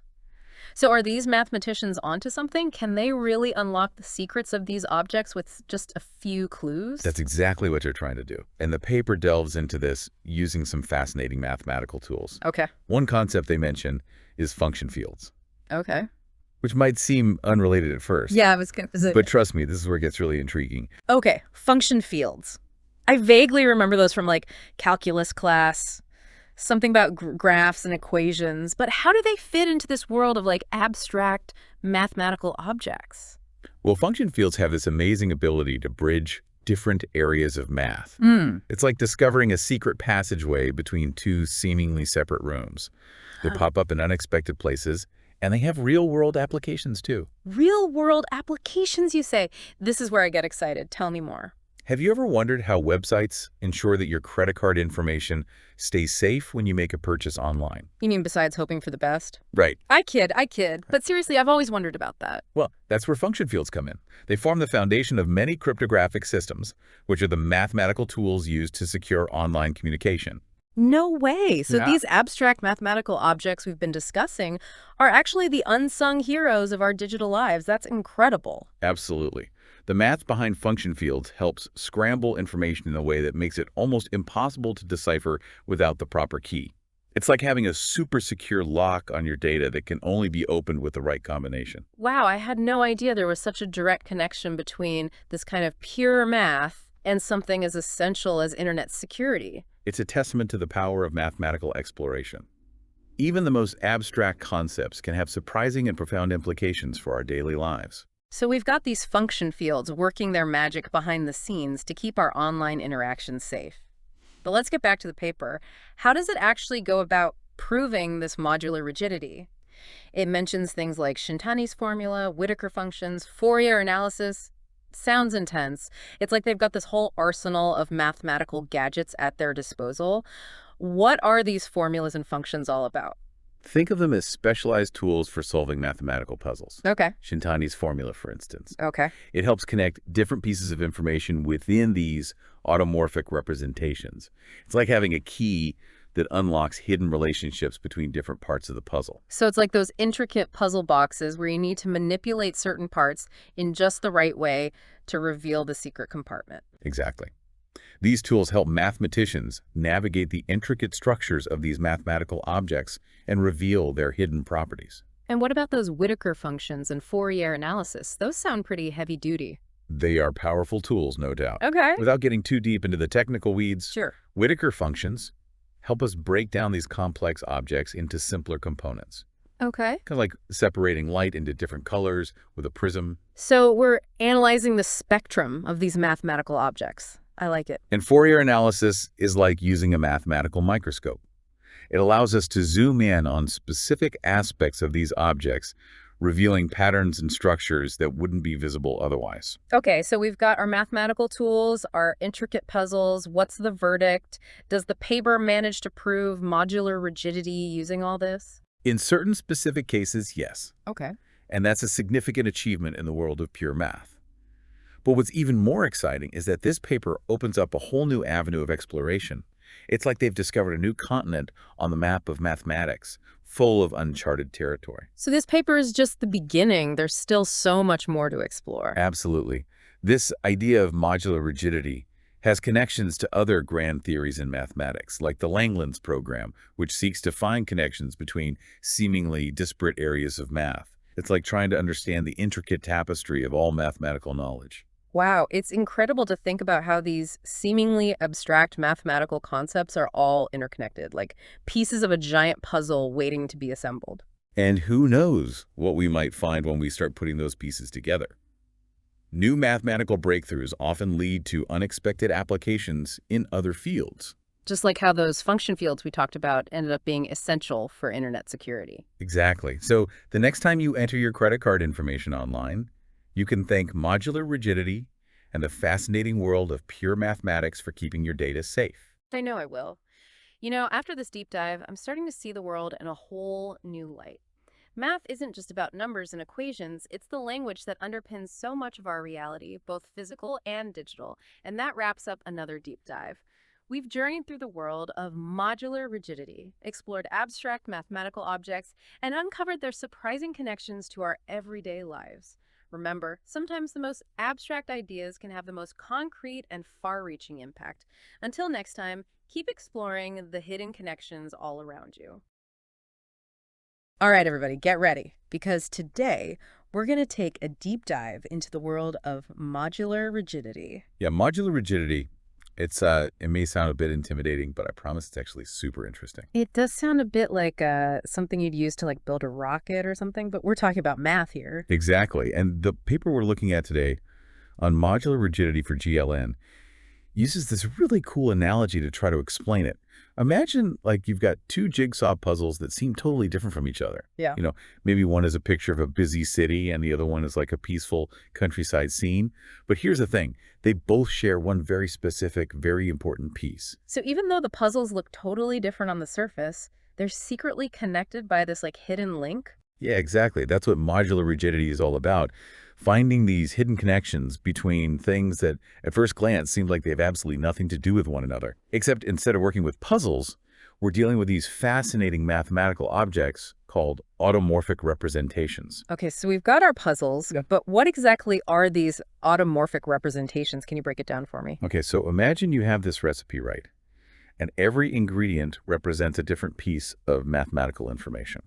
So are these mathematicians onto something? Can they really unlock the secrets of these objects with just a few clues? That's exactly what you're trying to do. And the paper delves into this using some fascinating mathematical tools. Okay. One concept they mention is function fields. Okay. Which might seem unrelated at first. Yeah, I was going to say. But trust me, this is where it gets really intriguing. Okay, function fields. I vaguely remember those from like calculus class. Something about graphs and equations, but how do they fit into this world of like abstract mathematical objects? Well, function fields have this amazing ability to bridge different areas of math. It's like discovering a secret passageway between two seemingly separate rooms. They pop up in unexpected places, and they have real-world applications too. Real-world applications, you say? This is where I get excited. Tell me more. Have you ever wondered how websites ensure that your credit card information stays safe when you make a purchase online? You mean besides hoping for the best? Right. I kid. But seriously, I've always wondered about that. Well, that's where function fields come in. They form the foundation of many cryptographic systems, which are the mathematical tools used to secure online communication. No way. So Yeah. these abstract mathematical objects we've been discussing are actually the unsung heroes of our digital lives. That's incredible. Absolutely. The math behind function fields helps scramble information in a way that makes it almost impossible to decipher without the proper key. It's like having a super secure lock on your data that can only be opened with the right combination. Wow, I had no idea there was such a direct connection between this kind of pure math and something as essential as internet security. It's a testament to the power of mathematical exploration. Even the most abstract concepts can have surprising and profound implications for our daily lives. So we've got these function fields working their magic behind the scenes to keep our online interactions safe. But let's get back to the paper. How does it actually go about proving this modular rigidity? It mentions things like Shintani's formula, Whittaker functions, Fourier analysis. Sounds intense. It's like they've got this whole arsenal of mathematical gadgets at their disposal. What are these formulas and functions all about? Think of them as specialized tools for solving mathematical puzzles. Okay. Shintani's formula, for instance. Okay. It helps connect different pieces of information within these automorphic representations. It's like having a key that unlocks hidden relationships between different parts of the puzzle. So it's like those intricate puzzle boxes where you need to manipulate certain parts in just the right way to reveal the secret compartment. Exactly. These tools help mathematicians navigate the intricate structures of these mathematical objects and reveal their hidden properties. And what about those Whittaker functions and Fourier analysis? Those sound pretty heavy duty. They are powerful tools, no doubt. Okay. Without getting too deep into the technical weeds, Sure. Whittaker functions help us break down these complex objects into simpler components. Okay. Kind of like separating light into different colors with a prism. So we're analyzing the spectrum of these mathematical objects. I like it. And Fourier analysis is like using a mathematical microscope. It allows us to zoom in on specific aspects of these objects, revealing patterns and structures that wouldn't be visible otherwise. Okay, so we've got our mathematical tools, our intricate puzzles. What's the verdict? Does the paper manage to prove modular rigidity using all this? In certain specific cases, yes. Okay. And that's a significant achievement in the world of pure math. But what's even more exciting is that this paper opens up a whole new avenue of exploration. It's like they've discovered a new continent on the map of mathematics, full of uncharted territory. So this paper is just the beginning. There's still so much more to explore. Absolutely. This idea of modular rigidity has connections to other grand theories in mathematics, like the Langlands program, which seeks to find connections between seemingly disparate areas of math. It's like trying to understand the intricate tapestry of all mathematical knowledge. Wow, it's incredible to think about how these seemingly abstract mathematical concepts are all interconnected, like pieces of a giant puzzle waiting to be assembled. And who knows what we might find when we start putting those pieces together. New mathematical breakthroughs often lead to unexpected applications in other fields. Just like how those function fields we talked about ended up being essential for internet security. Exactly. So the next time you enter your credit card information online, you can thank modular rigidity and the fascinating world of pure mathematics for keeping your data safe. I know I will. You know, after this deep dive, I'm starting to see the world in a whole new light. Math isn't just about numbers and equations, it's the language that underpins so much of our reality, both physical and digital, and that wraps up another deep dive. We've journeyed through the world of modular rigidity, explored abstract mathematical objects, and uncovered their surprising connections to our everyday lives. Remember, sometimes the most abstract ideas can have the most concrete and far-reaching impact. Until next time, keep exploring the hidden connections all around you. All right, everybody, get ready, because today we're going to take a deep dive into the world of modular rigidity. Yeah, modular rigidity, it may sound a bit intimidating, but I promise it's actually super interesting. It does sound a bit like something you'd use to like build a rocket or something, but we're talking about math here. Exactly. And the paper we're looking at today on modular rigidity for GLN uses this really cool analogy to try to explain it. Imagine like you've got two jigsaw puzzles that seem totally different from each other. Yeah. You know, maybe one is a picture of a busy city and the other one is like a peaceful countryside scene. But here's the thing. They both share one very specific, very important piece. So even though the puzzles look totally different on the surface, they're secretly connected by this like hidden link. Yeah, exactly. That's what modular rigidity is all about. Finding these hidden connections between things that at first glance seem like they have absolutely nothing to do with one another. Except instead of working with puzzles, we're dealing with these fascinating mathematical objects called automorphic representations. Okay, so we've got our puzzles, but what exactly are these automorphic representations? Can you break it down for me? Okay, so imagine you have this recipe, right? And every ingredient represents a different piece of mathematical information.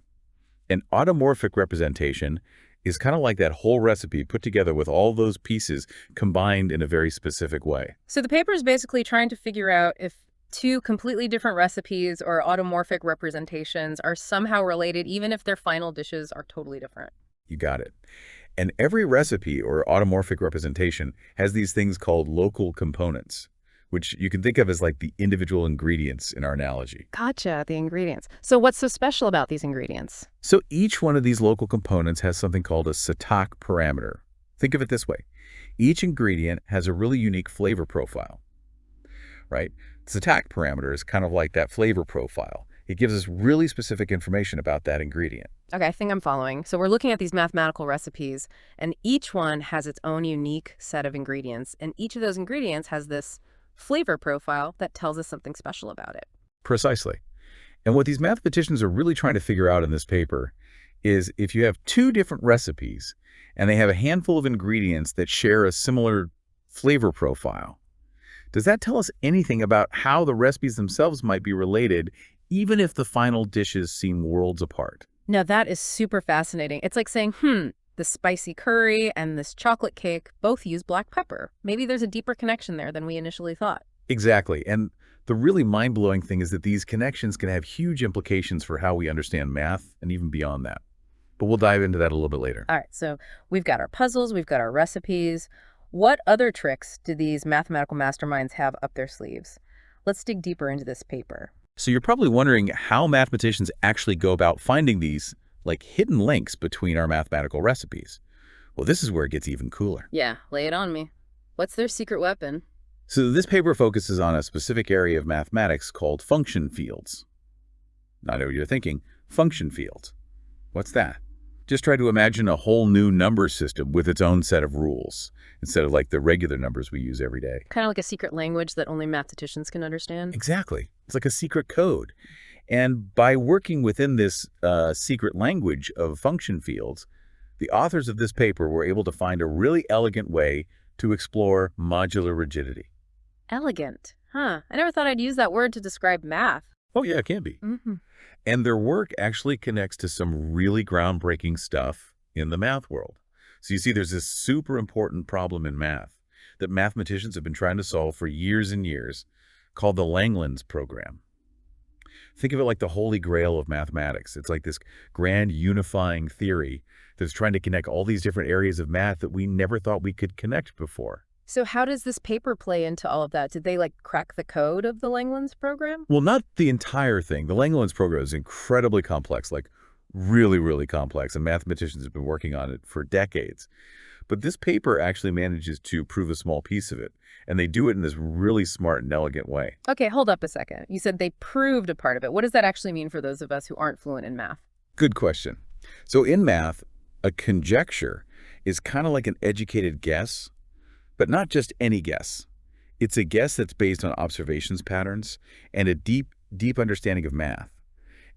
An automorphic representation is kind of like that whole recipe put together with all those pieces combined in a very specific way. So the paper is basically trying to figure out if two completely different recipes or automorphic representations are somehow related, even if their final dishes are totally different. You got it. And every recipe or automorphic representation has these things called local components, which you can think of as like the individual ingredients in our analogy. Gotcha, the ingredients. So what's so special about these ingredients? So each one of these local components has something called a Satake parameter. Think of it this way. Each ingredient has a really unique flavor profile, right? The Satake parameter is kind of like that flavor profile. It gives us really specific information about that ingredient. Okay, I think I'm following. So we're looking at these mathematical recipes, and each one has its own unique set of ingredients, and each of those ingredients has this flavor profile that tells us something special about it. Precisely. And what these mathematicians are really trying to figure out in this paper is if you have two different recipes and they have a handful of ingredients that share a similar flavor profile, does that tell us anything about how the recipes themselves might be related, even if the final dishes seem worlds apart? Now that is super fascinating. It's like saying, the spicy curry and this chocolate cake both use black pepper. Maybe there's a deeper connection there than we initially thought. Exactly. And the really mind-blowing thing is that these connections can have huge implications for how we understand math and even beyond that. But we'll dive into that a little bit later. All right, so we've got our puzzles, we've got our recipes. What other tricks do these mathematical masterminds have up their sleeves? Let's dig deeper into this paper. So you're probably wondering how mathematicians actually go about finding these like hidden links between our mathematical recipes. Well, this is where it gets even cooler. Yeah, lay it on me. What's their secret weapon? So this paper focuses on a specific area of mathematics called function fields. Now I know what you're thinking, function fields. What's that? Just try to imagine a whole new number system with its own set of rules, instead of like the regular numbers we use every day. Kind of like a secret language that only mathematicians can understand? Exactly. It's like a secret code. And by working within this secret language of function fields, the authors of this paper were able to find a really elegant way to explore modular rigidity. Elegant. Huh. I never thought I'd use that word to describe math. Oh, yeah, it can be. And their work actually connects to some really groundbreaking stuff in the math world. So you see, there's this super important problem in math. that mathematicians have been trying to solve for years and years, called the Langlands program. Think of it like the holy grail of mathematics. It's like this grand unifying theory that's trying to connect all these different areas of math that we never thought we could connect before. So how does this paper play into all of that? Did they like crack the code of the Langlands program? Well, not the entire thing. The Langlands program is incredibly complex, like really, really complex, and mathematicians have been working on it for decades. But this paper actually manages to prove a small piece of it, and they do it in this really smart and elegant way. Okay, hold up a second. You said they proved a part of it. What does that actually mean for those of us who aren't fluent in math? Good question. So in math, a conjecture is kind of like an educated guess, but not just any guess. It's a guess that's based on observations patterns and a deep, deep understanding of math.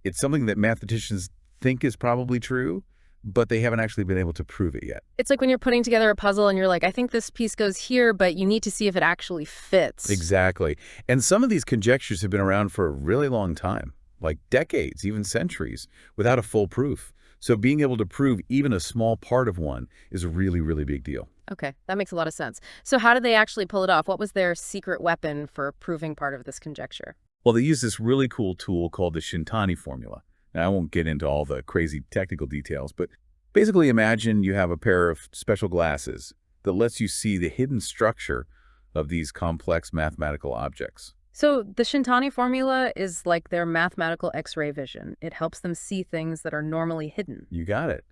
It's something that mathematicians think is probably true, but they haven't actually been able to prove it yet. It's like when you're putting together a puzzle and you're like, I think this piece goes here, but you need to see if it actually fits. Exactly. And some of these conjectures have been around for a really long time, like decades, even centuries, without a full proof. So being able to prove even a small part of one is a really, really big deal. Okay, that makes a lot of sense. So how did they actually pull it off? What was their secret weapon for proving part of this conjecture? Well, they use this really cool tool called the Shintani formula. Now, I won't get into all the crazy technical details, but basically imagine you have a pair of special glasses that lets you see the hidden structure of these complex mathematical objects. So the Shintani formula is like their mathematical X-ray vision. It helps them see things that are normally hidden. You got it.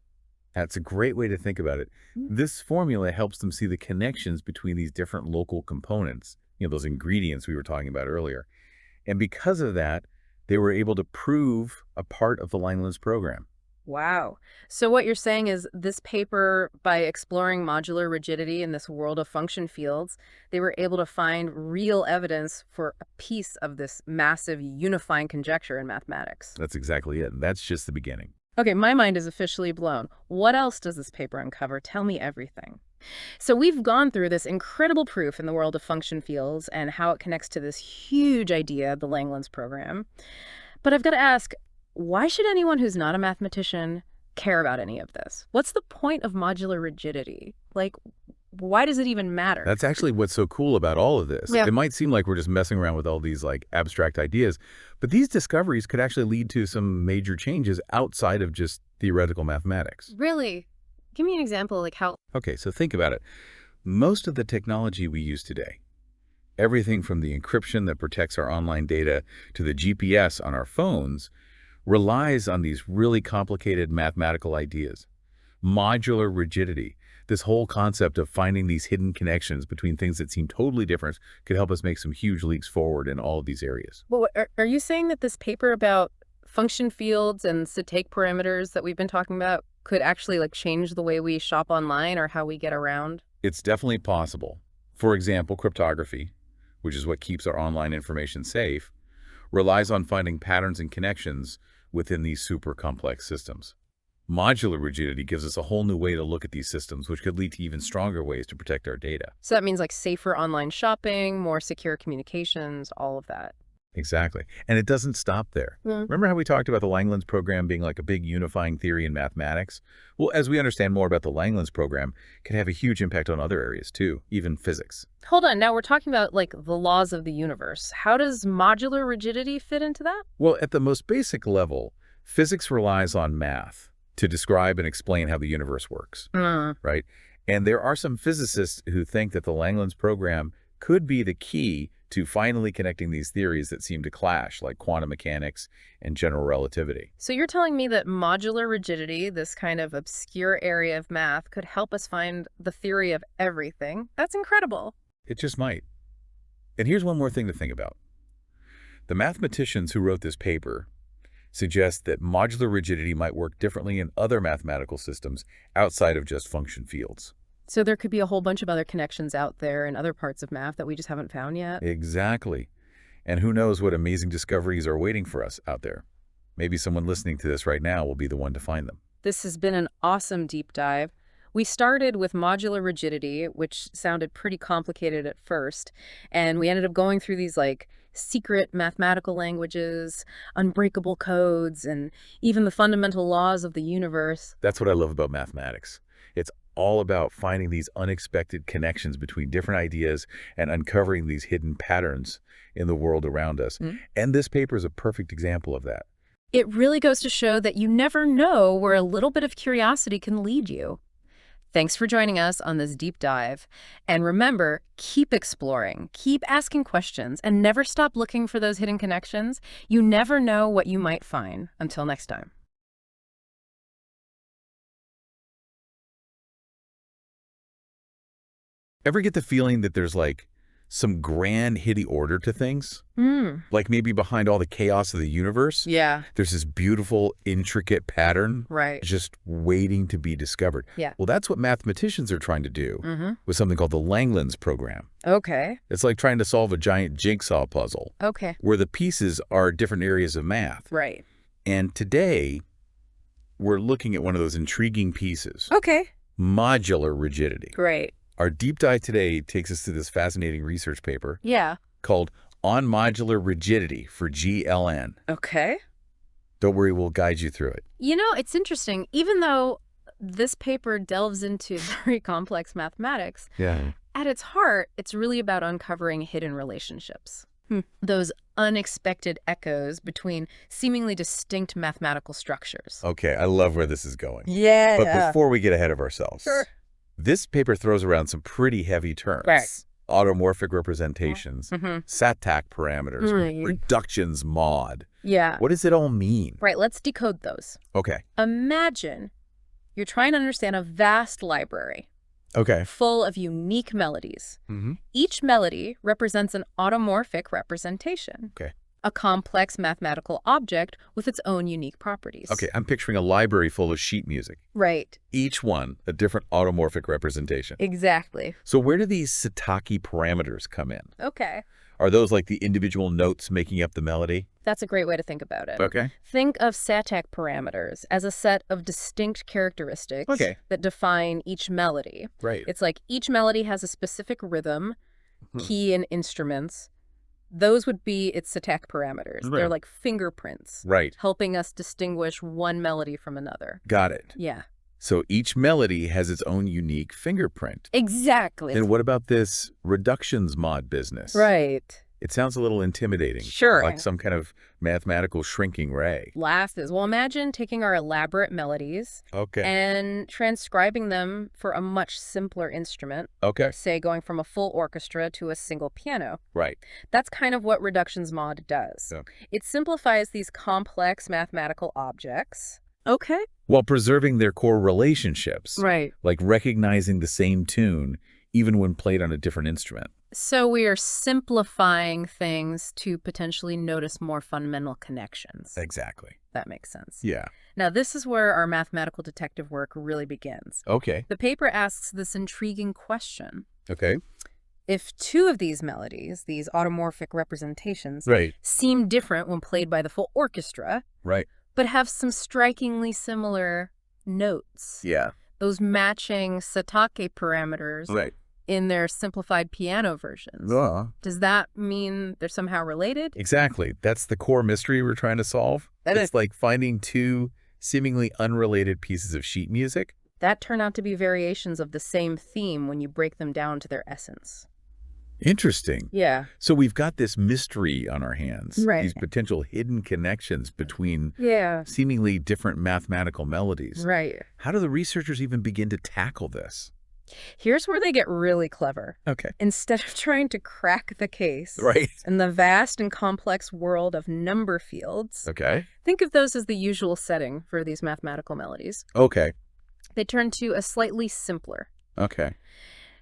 That's a great way to think about it. This formula helps them see the connections between these different local components, those ingredients we were talking about earlier. And because of that, they were able to prove a part of the Langlands program. Wow. So what you're saying is this paper, by exploring modular rigidity in this world of function fields, they were able to find real evidence for a piece of this massive unifying conjecture in mathematics. That's exactly it. And that's just the beginning. Okay, my mind is officially blown. What else does this paper uncover? Tell me everything. So we've gone through this incredible proof in the world of function fields and how it connects to this huge idea, the Langlands program. But I've got to ask, why should anyone who's not a mathematician care about any of this? What's the point of modular rigidity? Like, why does it even matter? That's actually what's so cool about all of this. Yeah. It might seem like we're just messing around with all these abstract ideas, but these discoveries could actually lead to some major changes outside of just theoretical mathematics. Really? Give me an example, like how... Okay, so think about it. Most of the technology we use today, everything from the encryption that protects our online data to the GPS on our phones, relies on these really complicated mathematical ideas. Modular rigidity, this whole concept of finding these hidden connections between things that seem totally different, could help us make some huge leaps forward in all of these areas. Well, are you saying that this paper about function fields and Satake parameters that we've been talking about could actually change the way we shop online or how we get around? It's definitely possible. For example, cryptography, which is what keeps our online information safe, relies on finding patterns and connections within these super complex systems. Modular rigidity gives us a whole new way to look at these systems, which could lead to even stronger ways to protect our data. So that means safer online shopping, more secure communications, all of that. Exactly. And it doesn't stop there. Remember how we talked about the Langlands program being like a big unifying theory in mathematics? Well, as we understand more about the Langlands program, it can have a huge impact on other areas too, even physics. Hold on, now we're talking about the laws of the universe. How does modular rigidity fit into that? Well, at the most basic level, physics relies on math to describe and explain how the universe works, right? And there are some physicists who think that the Langlands program could be the key to finally connecting these theories that seem to clash, like quantum mechanics and general relativity. So you're telling me that modular rigidity, this kind of obscure area of math, could help us find the theory of everything? That's incredible. It just might. And here's one more thing to think about. The mathematicians who wrote this paper suggest that modular rigidity might work differently in other mathematical systems outside of just function fields. So there could be a whole bunch of other connections out there in other parts of math that we just haven't found yet? Exactly. And who knows what amazing discoveries are waiting for us out there. Maybe someone listening to this right now will be the one to find them. This has been an awesome deep dive. We started with modular rigidity, which sounded pretty complicated at first, and we ended up going through these secret mathematical languages, unbreakable codes, and even the fundamental laws of the universe. That's what I love about mathematics. It's all about finding these unexpected connections between different ideas and uncovering these hidden patterns in the world around us. And this paper is a perfect example of that. It really goes to show that you never know where a little bit of curiosity can lead you. Thanks for joining us on this deep dive. And remember, keep exploring, keep asking questions, and never stop looking for those hidden connections. You never know what you might find. Until next time. Ever get the feeling that there's like some grand hidden order to things? Like maybe behind all the chaos of the universe? Yeah. There's this beautiful, intricate pattern just waiting to be discovered. Yeah. Well, that's what mathematicians are trying to do with something called the Langlands program. Okay. It's like trying to solve a giant jigsaw puzzle. Okay. Where the pieces are different areas of math. Right. And today, we're looking at one of those intriguing pieces. Okay. Modular rigidity. Great. Our deep dive today takes us to this fascinating research paper. Yeah. Called On Modular Rigidity for GLN. Okay. Don't worry, we'll guide you through it. You know, it's interesting. Even though this paper delves into very complex mathematics, at its heart, it's really about uncovering hidden relationships. Those unexpected echoes between seemingly distinct mathematical structures. Okay, I love where this is going. Yeah. But before we get ahead of ourselves, Sure. This paper throws around some pretty heavy terms. Right. Automorphic representations, Satake parameters, reductions mod. Yeah. What does it all mean? Right, let's decode those. Okay. Imagine you're trying to understand a vast library. Okay. Full of unique melodies. Each melody represents an automorphic representation. Okay. A complex mathematical object with its own unique properties. Okay, I'm picturing a library full of sheet music. Right. Each one a different automorphic representation. Exactly. So where do these Satake parameters come in? Okay. Are those like the individual notes making up the melody? That's a great way to think about it. Okay. Think of Satake parameters as a set of distinct characteristics that define each melody. Right. It's like each melody has a specific rhythm, key, and instruments. Those would be its Satake parameters. Right. They're like fingerprints. Right. Helping us distinguish one melody from another. Got it. Yeah. So each melody has its own unique fingerprint. Exactly. And what about this reductions mod business? Right. It sounds a little intimidating. Sure. Like some kind of mathematical shrinking ray. Well, imagine taking our elaborate melodies and transcribing them for a much simpler instrument. Okay. Say going from a full orchestra to a single piano. Right. That's kind of what reductions mod does. Yeah. It simplifies these complex mathematical objects. Okay. While preserving their core relationships. Right. Like recognizing the same tune even when played on a different instrument. So we are simplifying things to potentially notice more fundamental connections. Exactly. That makes sense. Yeah. Now, this is where our mathematical detective work really begins. Okay. The paper asks this intriguing question. Okay. If two of these melodies, these automorphic representations, seem different when played by the full orchestra, but have some strikingly similar notes. Yeah. Those matching Satake parameters in their simplified piano versions. Does that mean they're somehow related? Exactly. That's the core mystery we're trying to solve. It's like finding two seemingly unrelated pieces of sheet music. That turn out to be variations of the same theme when you break them down to their essence. Interesting. Yeah. So we've got this mystery on our hands. Right. These potential hidden connections between seemingly different mathematical melodies. Right. How do the researchers even begin to tackle this? Here's where they get really clever. Okay. Instead of trying to crack the case Right. in the vast and complex world of number fields, Okay. think of those as the usual setting for these mathematical melodies. Okay. They turn to a slightly simpler, Okay.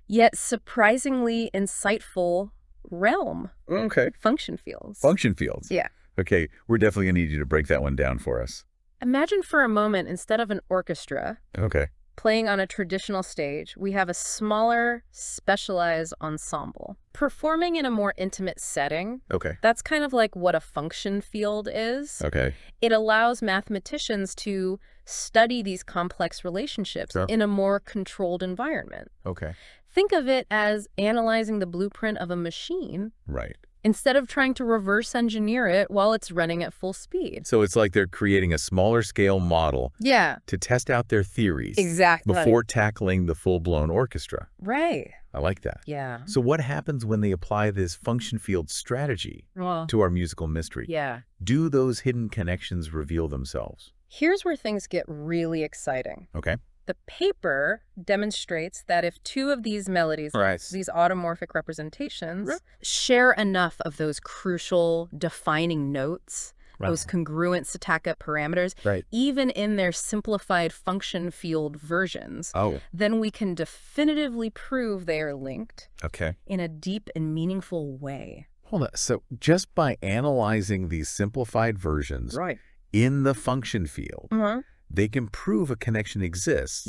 yet surprisingly insightful realm. Okay. Function fields. Function fields. Yeah. Okay. We're definitely going to need you to break that one down for us. Imagine for a moment, instead of an orchestra Okay. playing on a traditional stage, we have a smaller, specialized ensemble performing in a more intimate setting. Okay. That's kind of like what a function field is. Okay. It allows mathematicians to study these complex relationships in a more controlled environment. Okay. Think of it as analyzing the blueprint of a machine Right. instead of trying to reverse engineer it while it's running at full speed. So it's like they're creating a smaller scale model to test out their theories before tackling the full-blown orchestra. Right. I like that. Yeah. So what happens when they apply this function field strategy to our musical mystery? Yeah. Do those hidden connections reveal themselves? Here's where things get really exciting. Okay. The paper demonstrates that if two of these melodies, these automorphic representations, share enough of those crucial defining notes, those congruent Satake parameters, even in their simplified function field versions, then we can definitively prove they are linked in a deep and meaningful way. Hold on. So just by analyzing these simplified versions in the function field, they can prove a connection exists,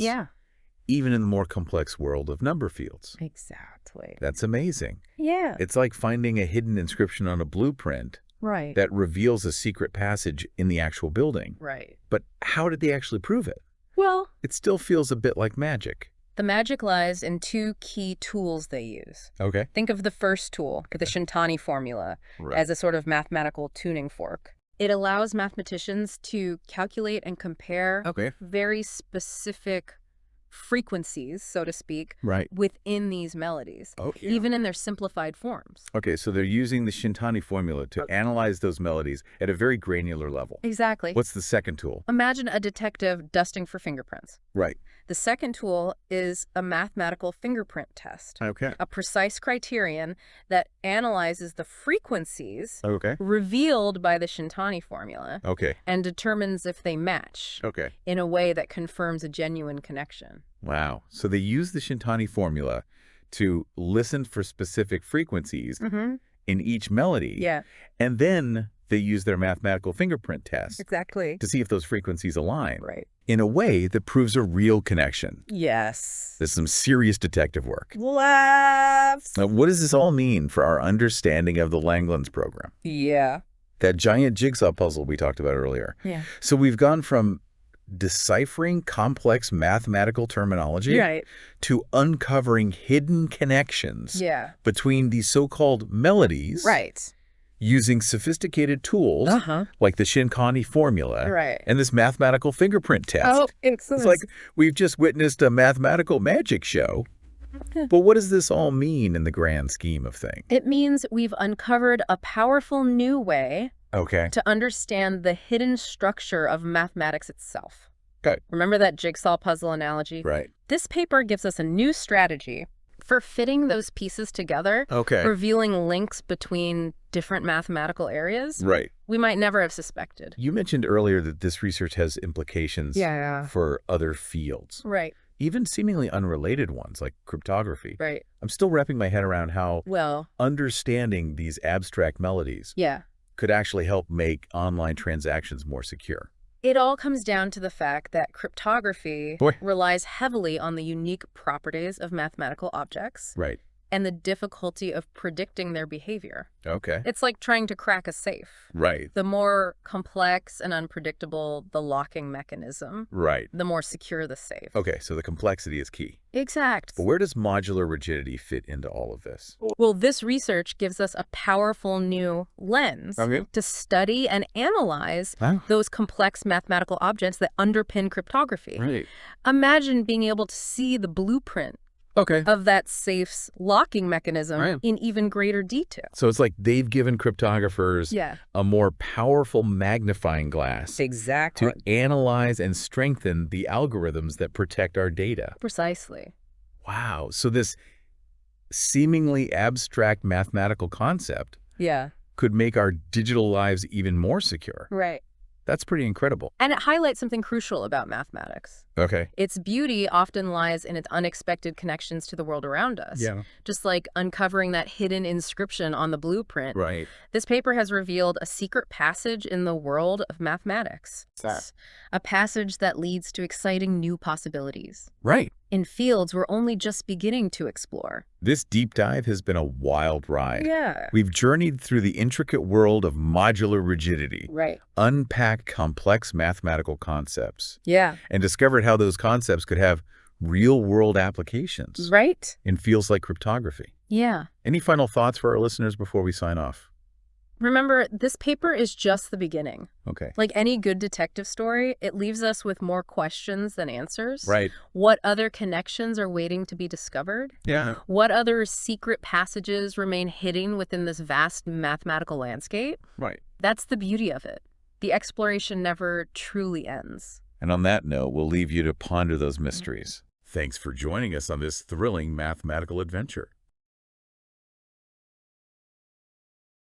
even in the more complex world of number fields. Exactly. That's amazing. Yeah. It's like finding a hidden inscription on a blueprint that reveals a secret passage in the actual building. Right. But how did they actually prove it? Well, it still feels a bit like magic. The magic lies in two key tools they use. Okay. Think of the first tool, the Shintani formula, as a sort of mathematical tuning fork. It allows mathematicians to calculate and compare very specific frequencies, so to speak, within these melodies, even in their simplified forms. Okay, so they're using the Shintani formula to analyze those melodies at a very granular level. Exactly. What's the second tool? Imagine a detective dusting for fingerprints. Right. The second tool is a mathematical fingerprint test. Okay. A precise criterion that analyzes the frequencies revealed by the Shintani formula and determines if they match in a way that confirms a genuine connection. Wow. So they use the Shintani formula to listen for specific frequencies in each melody. Yeah. And then they use their mathematical fingerprint test to see if those frequencies align in a way that proves a real connection. Yes. There's some serious detective work. Laughs. Now, what does this all mean for our understanding of the Langlands program? Yeah. That giant jigsaw puzzle we talked about earlier. Yeah. So we've gone from deciphering complex mathematical terminology to uncovering hidden connections between these so-called melodies using sophisticated tools like the Shintani formula and this mathematical fingerprint test. Oh, it's like we've just witnessed a mathematical magic show. But what does this all mean in the grand scheme of things? It means we've uncovered a powerful new way to understand the hidden structure of mathematics itself. Remember that jigsaw puzzle analogy? Right. This paper gives us a new strategy for fitting those pieces together, revealing links between different mathematical areas we might never have suspected. You mentioned earlier that this research has implications for other fields. Even seemingly unrelated ones like cryptography. I'm still wrapping my head around how understanding these abstract melodies could actually help make online transactions more secure. It all comes down to the fact that cryptography relies heavily on the unique properties of mathematical objects and the difficulty of predicting their behavior. It's like trying to crack a safe. The more complex and unpredictable the locking mechanism, the more secure the safe. So the complexity is key. Exact. But where does modular rigidity fit into all of this? Well, this research gives us a powerful new lens to study and analyze those complex mathematical objects that underpin cryptography. Imagine being able to see the blueprint of that safe's locking mechanism in even greater detail. So it's like they've given cryptographers a more powerful magnifying glass to analyze and strengthen the algorithms that protect our data. Precisely. Wow. So this seemingly abstract mathematical concept could make our digital lives even more secure. That's pretty incredible. And it highlights something crucial about mathematics. Its beauty often lies in its unexpected connections to the world around us. Just like uncovering that hidden inscription on the blueprint. This paper has revealed a secret passage in the world of mathematics. A passage that leads to exciting new possibilities. In fields we're only just beginning to explore. This deep dive has been a wild ride. We've journeyed through the intricate world of modular rigidity. Unpacked complex mathematical concepts. And discovered how those concepts could have real-world applications. Right? In fields like cryptography. Yeah. Any final thoughts for our listeners before we sign off? Remember, this paper is just the beginning. Okay. Like any good detective story, it leaves us with more questions than answers. Right. What other connections are waiting to be discovered? Yeah. What other secret passages remain hidden within this vast mathematical landscape? Right. That's the beauty of it. The exploration never truly ends. And on that note, we'll leave you to ponder those mysteries. Thanks for joining us on this thrilling mathematical adventure.